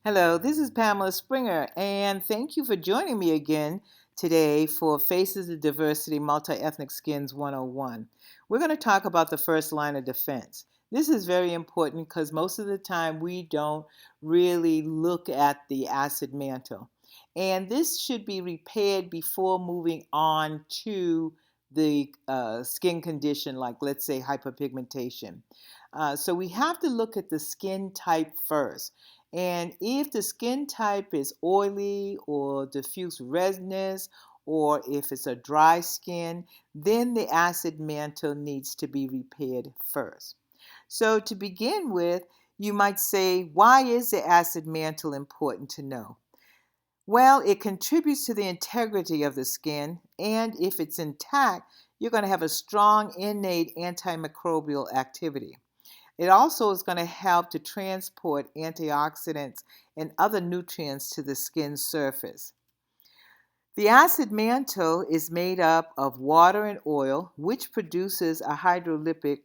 Hello, this is Pamela Springer, and thank you for joining me again today for Faces of Diversity Multi-Ethnic Skins 101. We're going to talk about the first line of defense. This is very important because most of the time we don't really look at the acid mantle. And this should be repaired before moving on to the skin condition, like let's say hyperpigmentation. So we have to look at the skin type first. And if the skin type is oily or diffuse redness, or if it's a dry skin, then the acid mantle needs to be repaired first. So to begin with, you might say, why is the acid mantle important to know? Well, it contributes to the integrity of the skin, and if it's intact, you're going to have a strong innate antimicrobial activity. It also is going to help to transport antioxidants and other nutrients to the skin's surface. The acid mantle is made up of water and oil, which produces a hydrolypic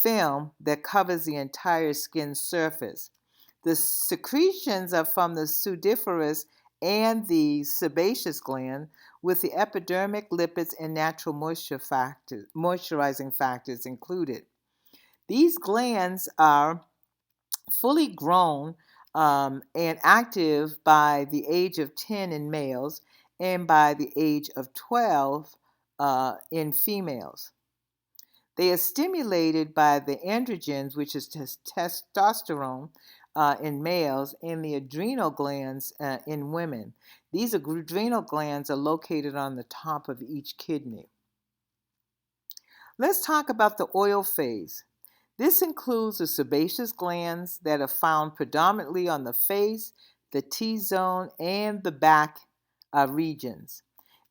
film that covers the entire skin surface. The secretions are from the sudiferous and the sebaceous gland, with the epidermic lipids and natural moisturizing factors included. These glands are fully grown and active by the age of 10 in males and by the age of 12 in females. They are stimulated by the androgens, which is testosterone in males, and the adrenal glands in women. These adrenal glands are located on the top of each kidney. Let's talk about the oil phase. This includes the sebaceous glands that are found predominantly on the face, the T-zone, and the back regions.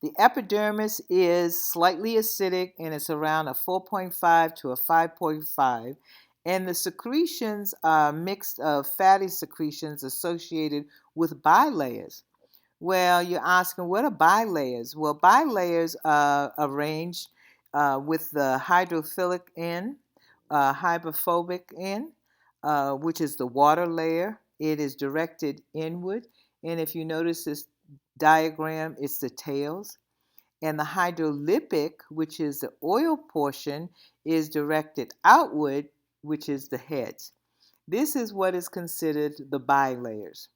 The epidermis is slightly acidic and it's around a 4.5 to a 5.5, and the secretions are mixed of fatty secretions associated with bilayers. Well, you're asking, what are bilayers? Well, bilayers are arranged with the hydrophilic end, hydrophobic end, which is the water layer. It is directed inward. And if you notice this diagram, it's the tails. And the hydrolypic, which is the oil portion, is directed outward, which is the heads. This is what is considered the bilayers.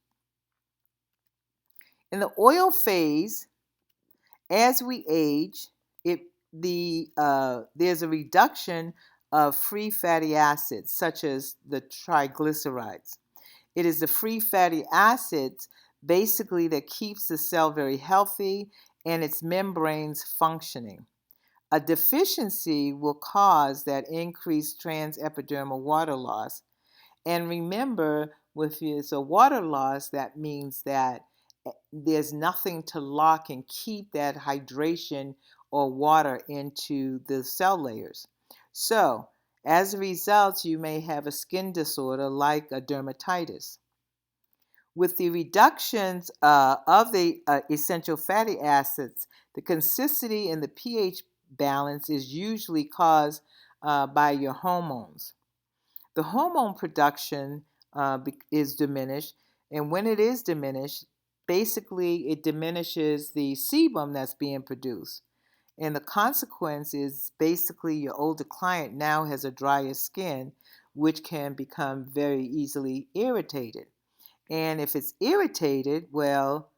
In the oil phase, as we age, there's a reduction of free fatty acids, such as the triglycerides. It is the free fatty acids basically that keeps the cell very healthy and its membranes functioning. A deficiency will cause that increased transepidermal water loss. And remember, if it's a water loss, that means that there's nothing to lock and keep that hydration or water into the cell layers. So, as a result, you may have a skin disorder like a dermatitis. With the reductions of the essential fatty acids, the consistency and the pH balance is usually caused by your hormones. The hormone production is diminished, and when it is diminished, basically it diminishes the sebum that's being produced. And the consequence is basically your older client now has a drier skin, which can become very easily irritated. And if it's irritated, well,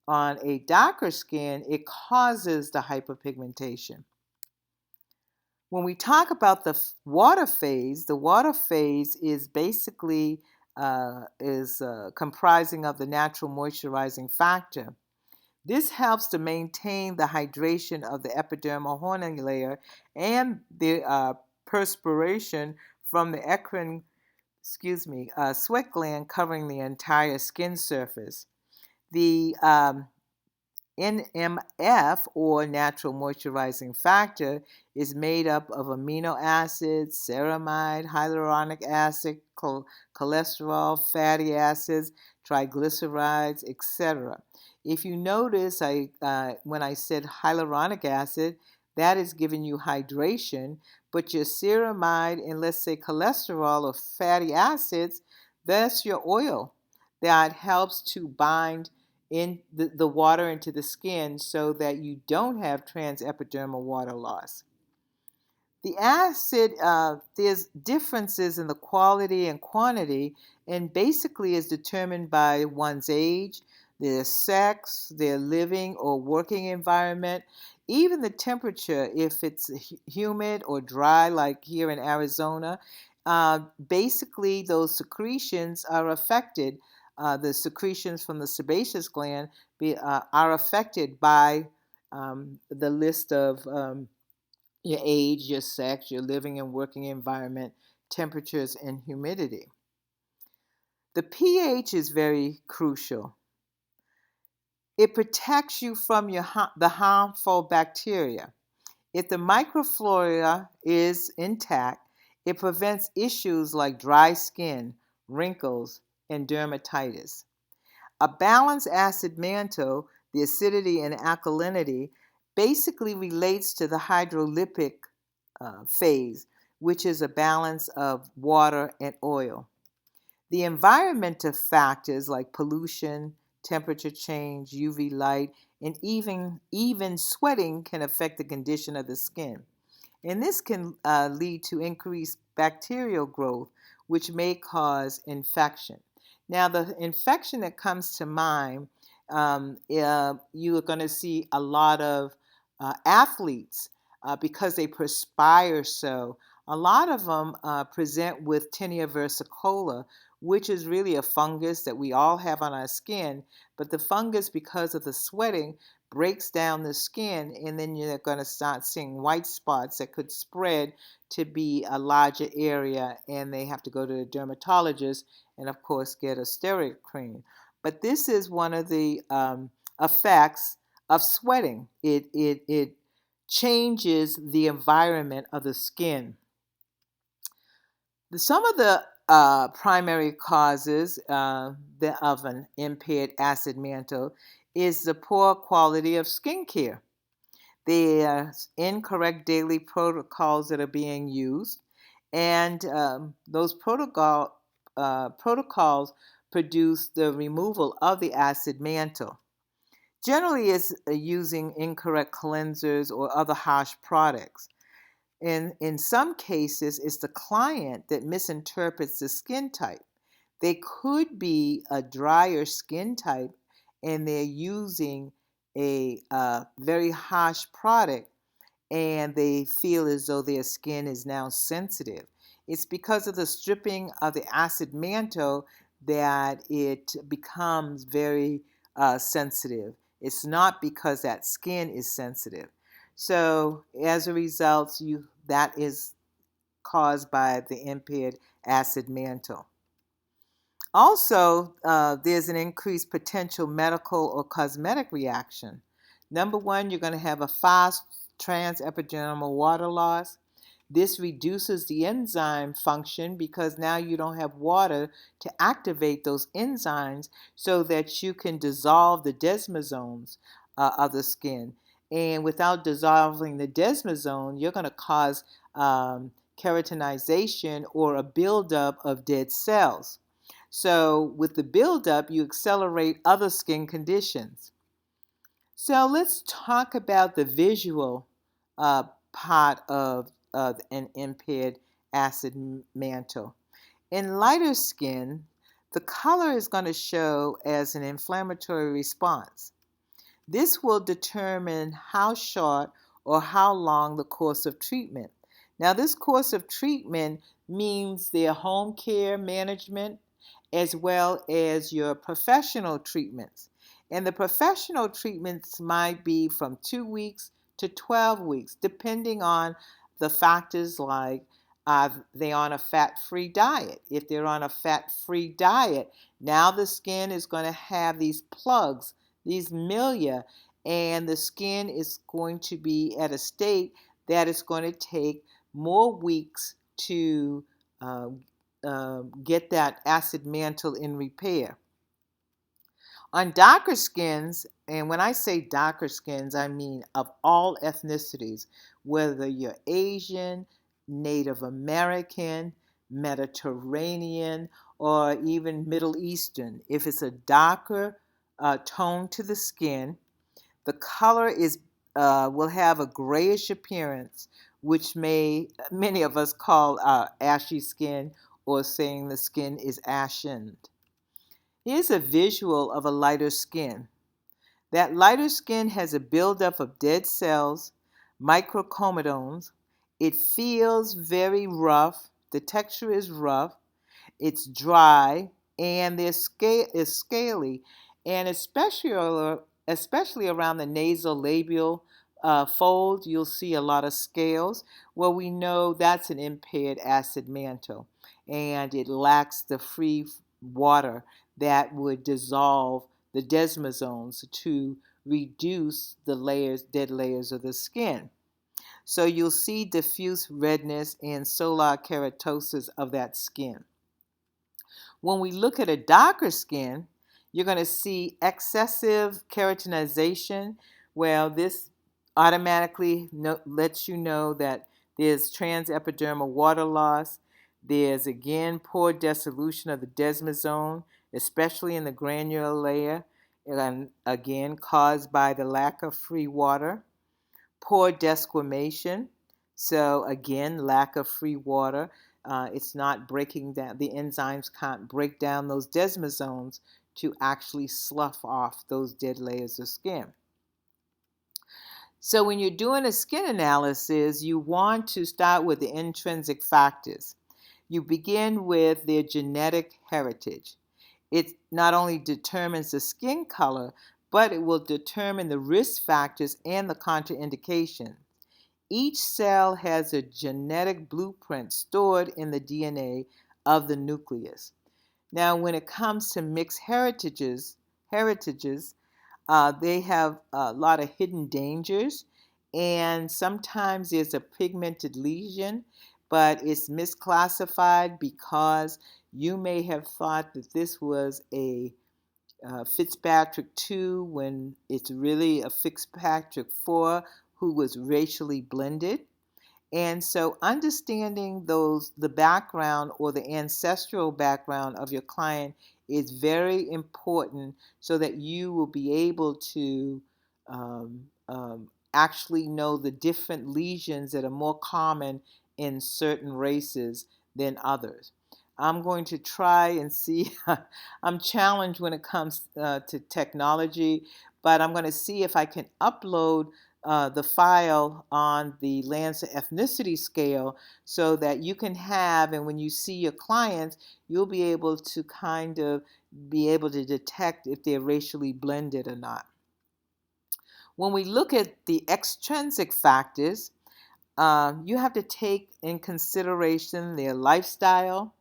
on a darker skin, it causes the hyperpigmentation. When we talk about the water phase is basically comprising of the natural moisturizing factor. This helps to maintain the hydration of the epidermal horny layer and the perspiration from the sweat gland covering the entire skin surface. The NMF, or natural moisturizing factor, is made up of amino acids, ceramide, hyaluronic acid, cholesterol, fatty acids, triglycerides, etc. If you notice, when I said hyaluronic acid, that is giving you hydration, but your ceramide and let's say cholesterol or fatty acids, That's your oil that helps to bind in the water into the skin so that you don't have transepidermal water loss. The acid, there's differences in the quality and quantity, and basically is determined by one's age, their sex, their living or working environment, even the temperature, if it's humid or dry, like here in Arizona. Basically, those secretions are affected. The secretions from the sebaceous gland are affected by the list of your age, your sex, your living and working environment, temperatures, and humidity. The pH is very crucial. It protects you from the harmful bacteria. If the microflora is intact, it prevents issues like dry skin, wrinkles, and dermatitis. A balanced acid mantle, the acidity and alkalinity, basically relates to the hydrolytic phase, which is a balance of water and oil. The environmental factors like pollution, temperature change, UV light, and even sweating can affect the condition of the skin. And this can lead to increased bacterial growth, which may cause infection. Now, the infection that comes to mind, you are going to see a lot of athletes because they perspire so. A lot of them present with tinea versicolor, which is really a fungus that we all have on our skin, but the fungus, because of the sweating, breaks down the skin, and then you're going to start seeing white spots that could spread to be a larger area, and they have to go to the dermatologist and, of course, get a steroid cream. But this is one of the effects of sweating. It changes the environment of the skin. Some of the primary causes of an impaired acid mantle is the poor quality of skincare. There's incorrect daily protocols that are being used, and those protocols produce the removal of the acid mantle. Generally, it's using incorrect cleansers or other harsh products. In some cases, it's the client that misinterprets the skin type. They could be a drier skin type and they're using a very harsh product and they feel as though their skin is now sensitive. It's because of the stripping of the acid mantle that it becomes very sensitive. It's not because that skin is sensitive. So as a result, that is caused by the impaired acid mantle. Also, there's an increased potential medical or cosmetic reaction. Number one, you're going to have a fast transepidermal water loss. This reduces the enzyme function because now you don't have water to activate those enzymes so that you can dissolve the desmosomes of the skin. And without dissolving the desmosome, you're going to cause keratinization or a buildup of dead cells. So with the buildup, you accelerate other skin conditions. So let's talk about the visual part of an impaired acid mantle. In lighter skin, the color is going to show as an inflammatory response. This will determine how short or how long the course of treatment. Now, this course of treatment means their home care management as well as your professional treatments. And the professional treatments might be from 2 weeks to 12 weeks, depending on the factors like are they on a fat-free diet? If they're on a fat-free diet, now the skin is going to have these plugs, these milia, and the skin is going to be at a state that is going to take more weeks to get that acid mantle in repair. On darker skins, and when I say darker skins, I mean of all ethnicities, whether you're Asian, Native American, Mediterranean, or even Middle Eastern. If it's a darker tone to the skin, the color will have a grayish appearance, which many of us call ashy skin, or saying the skin is ashened. Here's a visual of a lighter skin. That lighter skin has a buildup of dead cells, microcomedones. It feels very rough. The texture is rough. It's dry, and the scale is scaly, and especially around the nasolabial fold, you'll see a lot of scales. Well, we know that's an impaired acid mantle, and it lacks the free water that would dissolve the desmosomes to reduce the dead layers of the skin. So you'll see diffuse redness and solar keratosis of that skin. When we look at a darker skin, you're going to see excessive keratinization. Well, this automatically lets you know that there's transepidermal water loss. There's again poor dissolution of the desmosome, especially in the granular layer, and again caused by the lack of free water. Poor desquamation, so again, lack of free water. It's not breaking down, the enzymes can't break down those desmosomes to actually slough off those dead layers of skin. So when you're doing a skin analysis, you want to start with the intrinsic factors. You begin with their genetic heritage. It not only determines the skin color, but it will determine the risk factors and the contraindications. Each cell has a genetic blueprint stored in the DNA of the nucleus. Now, when it comes to mixed heritages, they have a lot of hidden dangers, and sometimes there's a pigmented lesion, but it's misclassified because you may have thought that this was a Fitzpatrick 2 when it's really a Fitzpatrick 4 who was racially blended. And so understanding the background or the ancestral background of your client is very important so that you will be able to actually know the different lesions that are more common in certain races than others. I'm going to try and see. I'm challenged when it comes to technology, but I'm going to see if I can upload the file on the Lancet ethnicity scale so that you can have, and when you see your clients, you'll be able to kind of be able to detect if they're racially blended or not. When we look at the extrinsic factors, you have to take in consideration their lifestyle,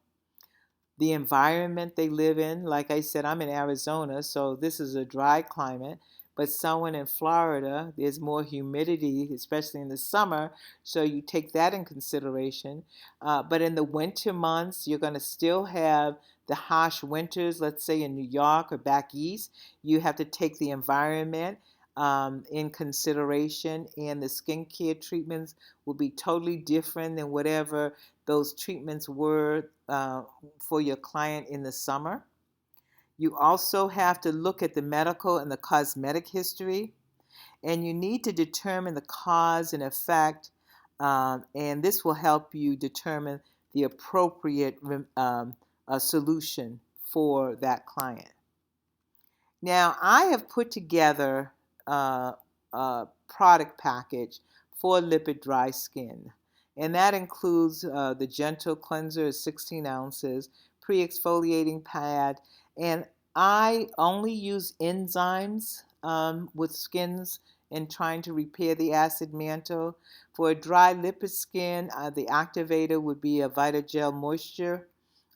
the environment they live in. Like I said, I'm in Arizona, so this is a dry climate. But someone in Florida, there's more humidity, especially in the summer, so you take that in consideration. But in the winter months, you're going to still have the harsh winters, let's say in New York or back east. You have to take the environment in consideration, and the skincare treatments will be totally different than whatever those treatments were for your client in the summer. You also have to look at the medical and the cosmetic history, and you need to determine the cause and effect, and this will help you determine the appropriate solution for that client. Now, I have put together a product package for lipid dry skin, and that includes the Gentle Cleanser, 16 ounces, pre-exfoliating pad, and I only use enzymes with skins in trying to repair the acid mantle. For a dry lipid skin, the activator would be a Vitagel Moisture,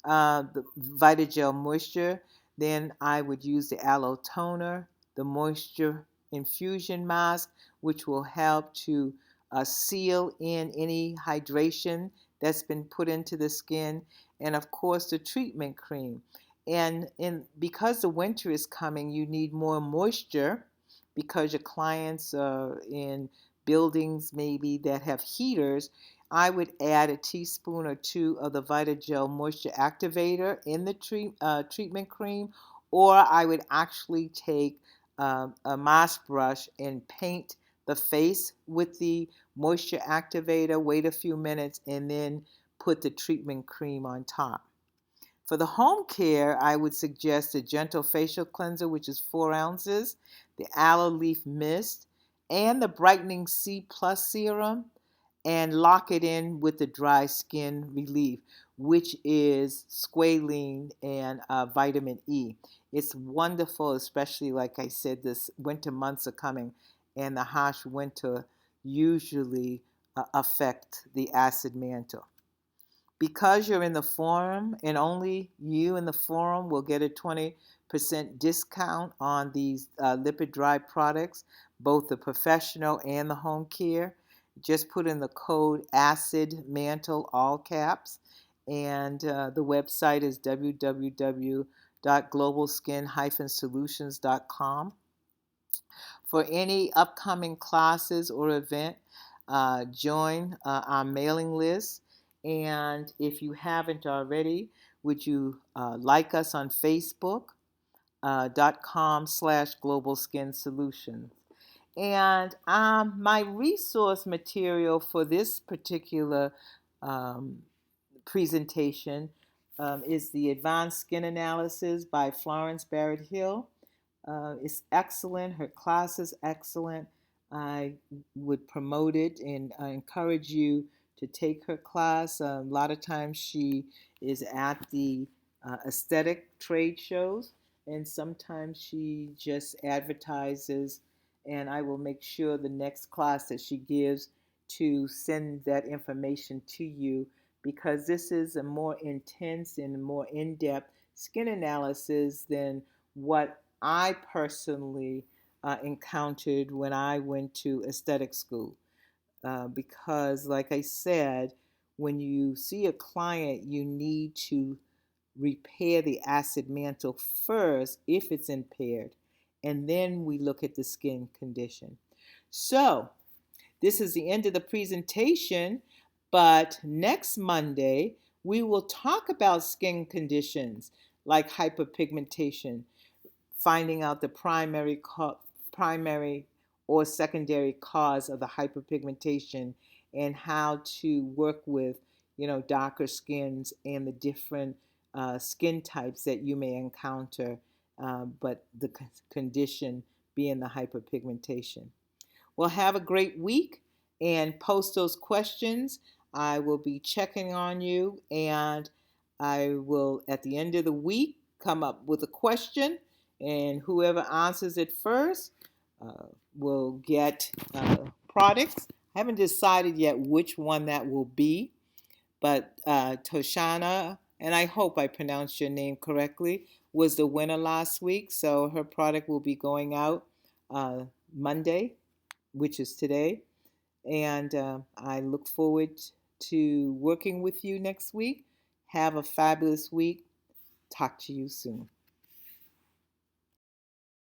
the Vitagel Moisture. Then I would use the aloe toner, the moisture infusion mask, which will help to seal in any hydration that's been put into the skin, and of course the treatment cream. And because the winter is coming, you need more moisture because your clients are in buildings maybe that have heaters. I would add a teaspoon or two of the Vitagel Moisture Activator in the treatment cream, or I would actually take a mask brush and paint the face with the moisture activator, wait a few minutes, and then put the treatment cream on top. For the home care, I would suggest a gentle facial cleanser, which is 4 ounces, the aloe leaf mist, and the brightening C plus serum, and lock it in with the dry skin relief, which is squalene and vitamin E. It's wonderful, especially like I said, this winter months are coming, and the harsh winter usually affect the acid mantle. Because you're in the forum, and only you in the forum will get a 20% discount on these lipid dry products, both the professional and the home care. Just put in the code acid mantle, all caps, and the website is www.globalskin-solutions.com. For any upcoming classes or event, join our mailing list. And if you haven't already, would you like us on Facebook.com/Global Skin Solutions? And my resource material for this particular um, presentation is the Advanced Skin Analysis by Florence Barrett Hill. It's excellent. Her class is excellent. I would promote it and encourage you to take her class. A lot of times she is at the aesthetic trade shows, and sometimes she just advertises. And I will make sure the next class that she gives to send that information to you, because this is a more intense and more in-depth skin analysis than what I personally encountered when I went to aesthetic school. Because, like I said, when you see a client, you need to repair the acid mantle first if it's impaired, and then we look at the skin condition. So, this is the end of the presentation, but next Monday we will talk about skin conditions like hyperpigmentation, finding out the primary or secondary cause of the hyperpigmentation, and how to work with darker skins and the different skin types that you may encounter, but the condition being the hyperpigmentation. Well, have a great week and post those questions. I will be checking on you, and I will, at the end of the week, come up with a question, and whoever answers it first will get products. I haven't decided yet which one that will be, but Toshana, and I hope I pronounced your name correctly, was the winner last week, so her product will be going out Monday, which is today. And I look forward to working with you next week. Have a fabulous week. Talk to you soon.